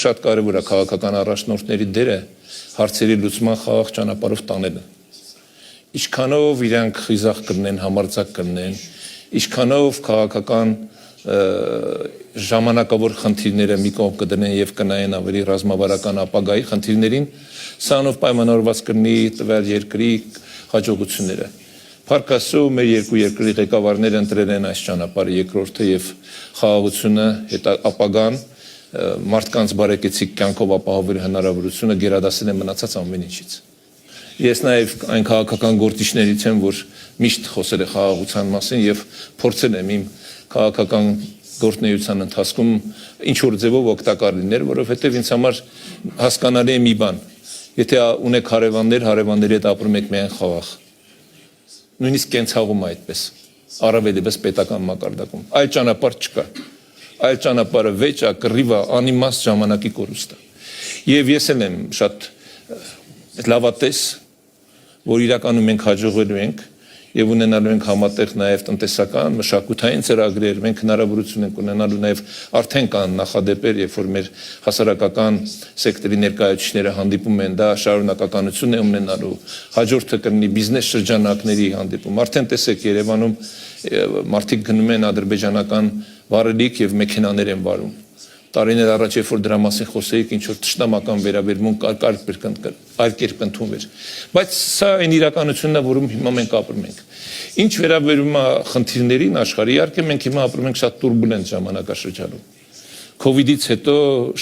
շատ կարևոր է քաղաքական առաջնորդների դերը հարցերի լուծման խաղաղ ճանապարհով տանելը։ Ինչքանով իրանք խիզախ կրնեն, համարձակ կրնեն, ինչքանով քաղաքական ժամանակավոր խնդիրները մի կողմ կդնեն եւ կնայեն ավելի ռազմավարական ապագայի խնդիրներին, սրանով պայմանավորված կլինի տվյալ երկրի հաջողությունները։ Փառք Աստծո, մեր երկու երկրի ղեկավարները ընտրել են այս ճանապարհը երկրորդը եւ խաղաղությունը ապագան մարդկանց բարեկեցիկ կյանքով ապահովելու հնարավորությունը գերադասել են մնացած ամեն ինչից։ Ես նաև այն քաղաքական գործիչներից եմ, որ միշտ խոսել է խաղաղության մասին եւ փորձել եմ իմ քաղաքական գործունեության ընթացքում ինչ որ ձևով օգտակար լինել, որովհետեւ ինձ համար հասկանալի է մի բան. եթե ունեք հարևաններ, հարևանների հետ ապրում եք միայն խաղաղ։ Նույնիսկ կենցաղում այդպես, առավել եւս պետական մակարդակում։ Այլ ճանապարհ չկա։ Այլ ճանապարհը վեճ է, կռիվ է, անիմաստ ժամանակի կորուստ է։ Եվ ես եմ շատ լավատես, որ իրականում մենք հաջողելու ենք եւ ունենալու ենք համատեղ նաեւ տնտեսական, մշակութային ծրագրեր, մենք հնարավորություն ենք ունենալու նաեւ արդեն կան նախադեպեր, երբ որ մեր հասարակական սեկտորի ներկայացուցիչները հանդիպում են, դա շարունակականություն է ունենալու, հաջորդը կլինի բիզնես շրջանակների հանդիպում։ Արդեն տեսեք Երևանում մարդիկ գնում են ադրբեջանական վարելիք եւ մեքենաներ են վարում։ Տարիներ առաջ երբ որ դրա մասին խոսեիք, ինչ որ ճշտամական վերաբերմունք այլ կերպ ընդունվեր։ Բայց սա այն իրականությունն է, որում հիմա մենք ապրում ենք։ Ինչ վերաբերում է խնդիրներին աշխարհի, իհարկե մենք հիմա ապրում ենք շատ տուրբուլենտ ժամանակաշրջանում։ Կովիդից հետո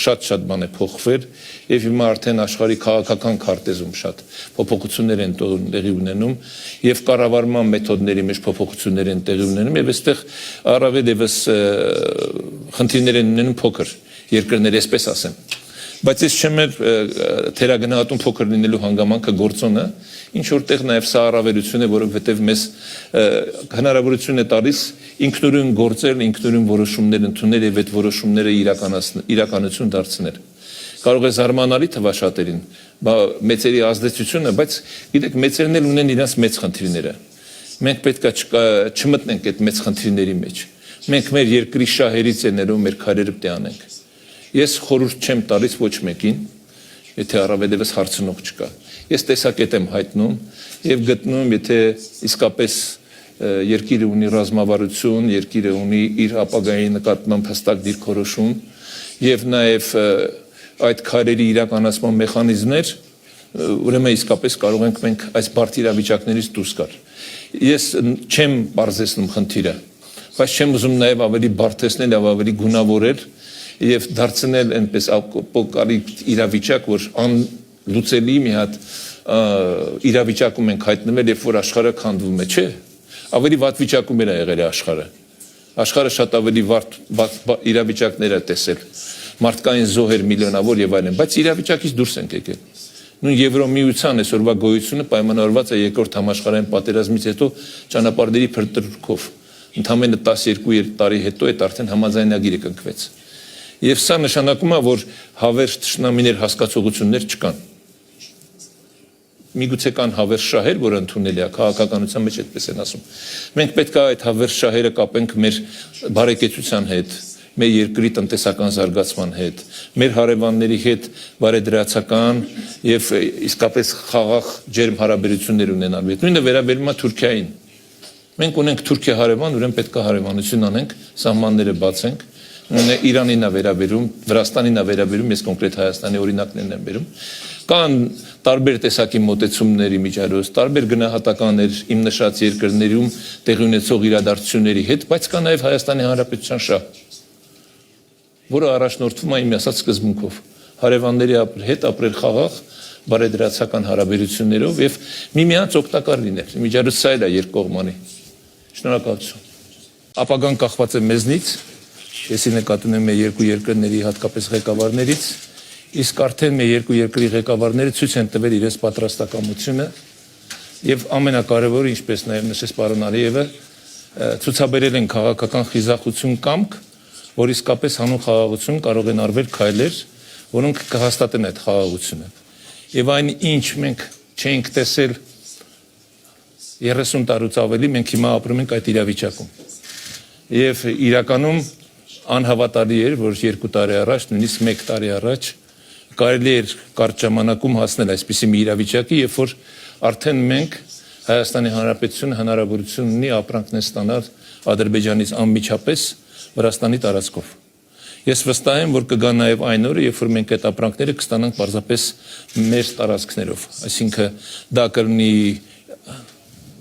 շատ բան է փոխվել եւ հիմա արդեն աշխարհի քաղաքական քարտեզում շատ փոփոխություններ են տեղի ունենում եւ կառավարման մեթոդների մեջ փոփոխություններ են տեղի ունենում եւ այստեղ առավել եւս խնդիրներ են ունենում փոքր երկրներ, այսպես ասեմ։ Բայց ես չեմ թերագնահատում փոքր լինելու հանգամանքը գործոնը, ինչ որտեղ նաև սա առավելություն է, որովհետև մեզ հնարավորություն է տալիս ինքնուրույն գործել, ինքնուրույն որոշումներ ընդունել եւ այդ որոշումները իրականություն դարձնել։ Կարող է զարմանալի թվա շատերին, մեծերի ազդեցությունը, բայց գիտեք, մեծերն էլ ունեն իրենց մեծ խնդիրները։ Մենք պետք է չմտնենք այդ մեծ խնդիրների մեջ։ Մենք մեր երկրի շահերից ելնելով մեր քայլերը պետք է անենք։ Ես խորհուրդ չեմ տալիս ոչ մեկին, եթե առավել եւս հարցնող չկա։ Ես տեսակետ եմ հայտնում եւ գտնում, եթե իսկապես երկիրը ունի ռազմավարություն, երկիրը ունի իր ապագայի նկատմամբ հստակ դիրքորոշում եւ նաեւ այդ քայլերի իրականացման մեխանիզմներ, ուրեմն իսկապես կարող ենք մենք այս բարդ իրավիճակներից դուրս գալ։ Ես չեմ բարձրացնում խնդիրը, բայց չեմ ուզում նաեւ ավելի բարդեցնել եւ ավելի գունավորել եւ դարձնել այնպես ապոկալիպտ իրավիճակ, որ անլուծելի մի հատ իրավիճակում ենք հայտնվել, երբ որ աշխարհը քանդվում է, չէ։ Ավելի վատ վիճակում է եղել աշխարհը։ Աշխարհը շատ ավելի վատ իրավիճակներ է տեսել։ Մարդկային զոհեր միլիոնավոր եւ այլն, բայց իրավիճակից դուրս ենք եկել։ Նույն Եվրոմիության այսօրվա գոյությունը պայմանավորված է երկրորդ համաշխարհային պատերազմից հետո ճանապարհների փրկրկով։ Ընդամենը 12 տարի հետո այդ արդեն համաձայնագիրը կնքվեց։ Եվ սա նշանակում է, որ հավերժ թշնամիներ հասկացողություններ չկան։ Միգուցե կան հավերժ շահեր, որ ընդունելի է քաղաքականության մեջ այդպես են ասում։ Մենք պետք է այդ հավերժ շահերը կապենք մեր բարեկեցության հետ, մեր երկրի տնտեսական զարգացման հետ, մեր հարևանների հետ բարեդրացական եւ իսկապես խաղաղ ջերմ հարաբերություններ ունենալու հետ։ Նույնը վերաբերում է Թուրքիային։ Մենք ունենք Թուրքիա հարևան, ուրեմն պետք է հարևանություն անենք, սահմանները բացենք։ Իրանին է վերաբերում, Վրաստանին է վերաբերում, ես կոնկրետ Հայաստանի օրինակներն եմ բերում։ Կան տարբեր տեսակի մոտեցումների միջարոց, տարբեր գնահատականներ իմ նշած երկրներում տեղի ունեցող իրադարձությունների հետ, բայց կա նաև Հայաստանի Հանրապետության շահ, որը առաջնորդվում է իմ ասած սկզբունքով, հարևանների հետ ապրել խաղաղ, բարեդրացական հարաբերություններով եւ միմյանց օգտակար լինել։ Միջարոց սա էլ է երկկողմանի։ Շնորհակալություն։ Ապագան կախված է մեզնից։ Ես նկատում եմ մեր երկու երկրների հատկապես ղեկավարներից, իսկ արդեն մեր երկու երկրի ղեկավարները ցույց են տվել իրենց պատրաստակամությունը եւ ամենակարևորը, ինչպես նաեւ նշեց պարոն Ալիևը, ցուցաբերել են քաղաքական խիզախություն կամք, որ իսկապես հանուն խաղաղություն կարող են արվել քայլեր, որոնք կհաստատեն այդ խաղաղությունը։ Եվ այն ինչ մենք չենք տեսել 30 տարուց ավելի, մենք հիմա ապրում ենք այդ իրավիճակում։ Եվ իրականում անհավատալի էր, որ 2 տարի առաջ, նույնիսկ 1 տարի առաջ կարելի էր կարճ ժամանակում հասնել այսպիսի մի իրավիճակի, երբ որ արդեն մենք Հայաստանի Հանրապետությունը հնարավորություն ունի ապրանքներ ստանալ Ադրբեջանից անմիջապես Վրաստանի տարածքով։ Ես վստահ եմ, որ կգա նաև այն օրը, երբ որ մենք այդ ապրանքները կստանանք պարզապես մեր տարածքներով, այսինքն դա կլինի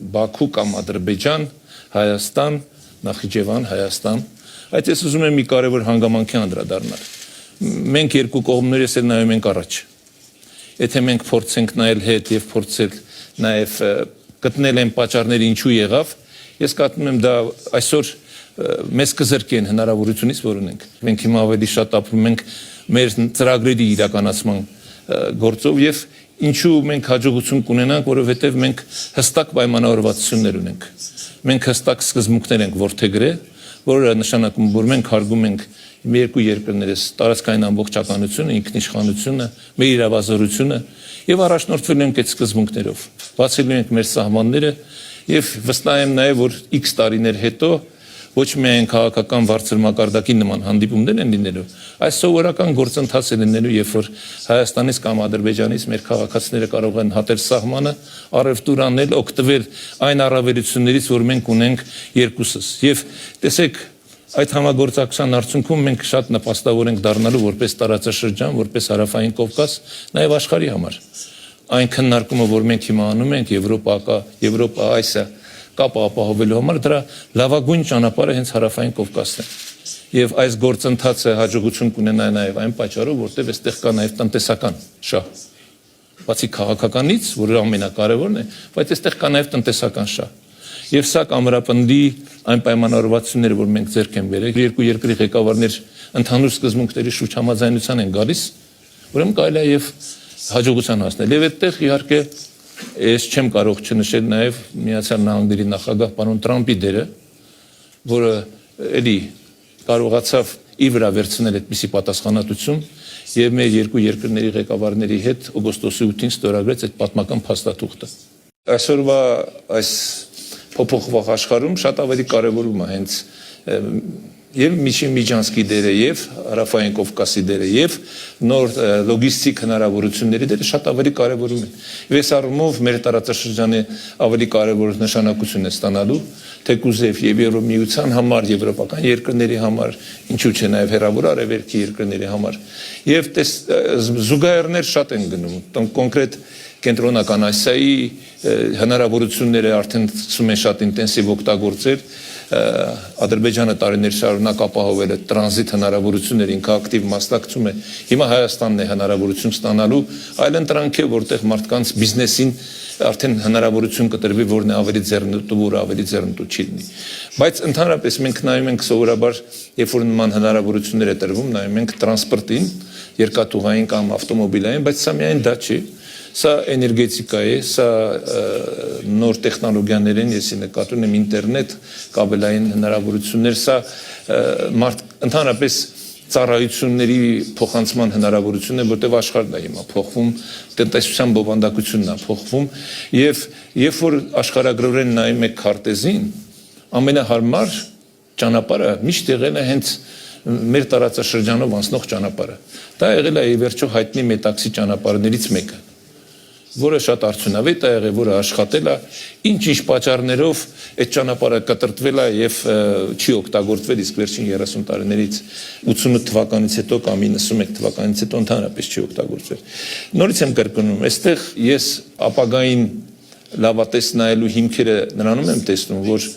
Բաքու կամ Ադրբեջան, Հայաստան, Նախիջևան, Հայաստան։ Այդ ես ուզում եմ մի կարևոր հանգամանքի անդրադառնալ։ Մենք երկու կողմներս էլ նայում ենք առաջ։ Եթե մենք փորձենք նայել հետ եւ փորձել նաեւ գտնել այն պատճառները ինչու եղավ, ես կարծում եմ դա այսօր մեզ կզրկեն հնարավորությունից, որ ունենք։ Մենք հիմա ավելի շատ ապրում ենք մեր ծրագրերի իրականացման գործով եւ ինչու մենք հաջողություն կունենանք, որովհետեւ մենք հստակ պայմանավորվածություններ ունենք։ Մենք հստակ սկզբունքներ ենք որդեգրել, որը նշանակում որ մենք հարգում ենք մեր երկու երկրներս տարածքային ամբողջականությունը, ինքնիշխանությունը, մեր իրավազորությունը եւ առաջնորդվել ենք այդ սկզբունքներով։ Բացելու ենք մեր սահմանները եւ վստահ եմ նաեւ որ X տարիներ հետո ոչ միայն քաղաքական բարձր մակարդակի նման հանդիպումներ են լինելու, այս սովորական գործընթաց է լինելու, երբ որ Հայաստանից կամ Ադրբեջանից մեր քաղաքացիները կարող են հատել սահմանը, առևտուր անել, օգտվել այն առավելություններից, որ մենք ունենք երկուսս։ Եվ տեսեք, այդ համագործակցության արդյունքում մենք շատ նպաստավոր ենք դառնալու որպես տարածաշրջան, որպես Հարավային Կովկաս, նաև աշխարհի համար։ Այն քննարկումը, որ մենք հիմա անում ենք Եվրոպա-Ասիա կապը ապահովելու համար, դրա լավագույն ճանապարհը հենց Հարավային Կովկասն է։ Եվ այս գործընթացը հաջողություն կունենա նաև այն պատճառով, որտեղ այստեղ կա նաև տնտեսական շահ։ Բացի քաղաքականից, որը ամենակարևորն է, բայց այստեղ կա նաև տնտեսական շահ։ Եվ սա կամրապնդի այն պայմանավորվածությունները, որ մենք ձեռք ենք բերել, երկու երկրի ղեկավարներ ընդհանուր սկզբունքների շուրջ համաձայնության են գալիս, ուրեմն կարելի է եւ հաջողության հասնել։ Եվ այդտեղ իհարկե ես չեմ կարող չնշել նաև Միացյալ Նահանգների նախագահ պարոն Տրամպի դերը, որը էլի կարողացավ իր վրա վերցնել այդպիսի պատասխանատվություն եւ մեր երկու երկրների ղեկավարների հետ օգոստոսի 8-ին ստորագրեց այդ պատմական փաստաթուղթը։ Այսօրվա այս փոփոխվող աշխարհում շատ ավելի կարևորում է հենց եւ Միջին Միջանցքի դերը եւ Հարավային Կովկասի դերը եւ նոր լոգիստիկ հնարավորությունների դերը շատ ավելի կարևորում են։ Եվ այս առումով մեր տարածաշրջանի ավելի կարևոր նշանակություն է ստանալու թեկուզեւ եւ Եվրոմիության համար, եվրոպական երկրների համար, ինչու՞ չէ նաեւ հեռավոր արևելքի երկրների համար։ Եվ զուգահեռներ շատ են գնում, կոնկրետ կենտրոնական Ասիայի հնարավորությունները արդեն սկսում են շատ ինտենսիվ օգտագործել Ադրբեջանը տարիներ շարունակ ապահովել է տրանզիտ հնարավորություններ, ինքը ակտիվ մասնակցում է։ Հիմա Հայաստանն է հնարավորություն ստանալու այլ ընտրանք է, որտեղ մարդկանց բիզնեսին արդեն հնարավորություն կտրվի, որն է ավելի ձեռնտու, որը ավելի ձեռնտու չի լինի։ Բայց ընդհանրապես մենք նայում ենք սովորաբար, երբ որ նման հնարավորություններ է տրվում, նայում ենք տրանսպորտին, երկաթուղային կամ ավտոմոբիլային, բայց սա միայն դա չի։ Սա էներգետիկա է, սա նոր տեխնոլոգիաներ են, ես նկատում եմ ինտերնետ, կաբելային հնարավորություններ, սա ընդհանրապես ծառայությունների փոխանցման հնարավորությունն է, որտեղ աշխարհն է հիմա փոխվում, տնտեսության բովանդակությունն է փոխվում, եւ երբ որ աշխարհագրորեն նայում եք քարտեզին, ամենահարմար ճանապարհը միշտ եղել է հենց մեր տարածաշրջանով անցնող ճանապարհը։ Դա եղել է ի վերջո հայտնի մետաքսի ճանապարհներից մեկը, որը շատ արդյունավետ է եղել, որը աշխատել է, ինչ-ինչ պատճառներով այդ ճանապարհը կտրտվել է եւ չի օգտագործվել, իսկ վերջին 30 տարիներից 88 թվականից հետո կամ 91 թվականից հետո ընդհանրապես չի օգտագործվել։ Նորից եմ կրկնում, այստեղ ես ապագային լավատես նայելու հիմքերը նրանում եմ տեսնում, որ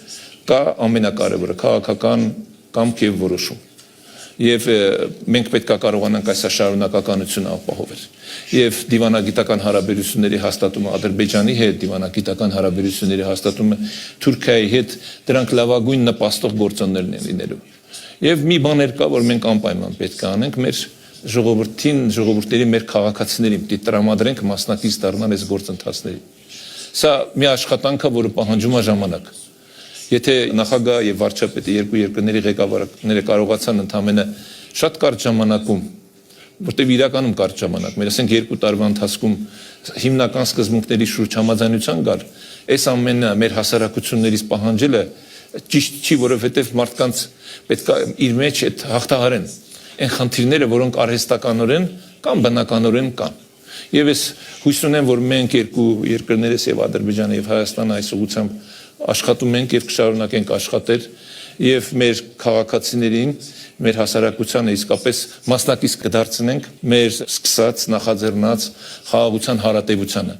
կա ամենակարևորը քաղաքական կամք եւ որոշում։ Եվ մենք պետք է կարողանանք այս շարունակականությունը ապահովել։ Եվ դիվանագիտական հարաբերությունների հաստատումը Ադրբեջանի հետ, դիվանագիտական հարաբերությունների հաստատումը Թուրքիայի հետ, դրանք լավագույն նպաստող գործոններն են լինելու։ Եվ մի բաներ կա, որ մենք անպայման պետք է անենք մեր ժողովուրդների, մեր քաղաքացիներին, պետք է տրամադրենք մասնակից դառնալ այս գործընթացներին։ Սա մի աշխատանք է, որը պահանջում է ժամանակ։ Եթե նախագահ եւ վարչապետը երկու երկրների ղեկավարները կարողացան ընդամենը շատ կարճ ժամանակում, որտեղ իրականում կարճ ժամանակ, մեր ասենք 2 տարվա ընթացքում հիմնական սկզբունքների շուրջ համաձայնության գալ, այս ամենը մեր հասարակություններից պահանջելը ճիշտ չի, որովհետև մարդկանց պետք է իր մեջ այդ հաղթահարեն այն խնդիրները, որոնք արհեստականորեն կամ բնականորեն կան։ Եվ ես հույս ունեմ, որ մենք երկու երկրներս եւ Ադրբեջանը եւ Հայաստանը այս ուղղությամբ աշխատում ենք եւ կշարունակենք աշխատել եւ մեր քաղաքացիներին, մեր հասարակությանը իսկապես մասնակից կդարձնենք մեր սկսած նախաձեռնած խաղաղության հարատեվությանը։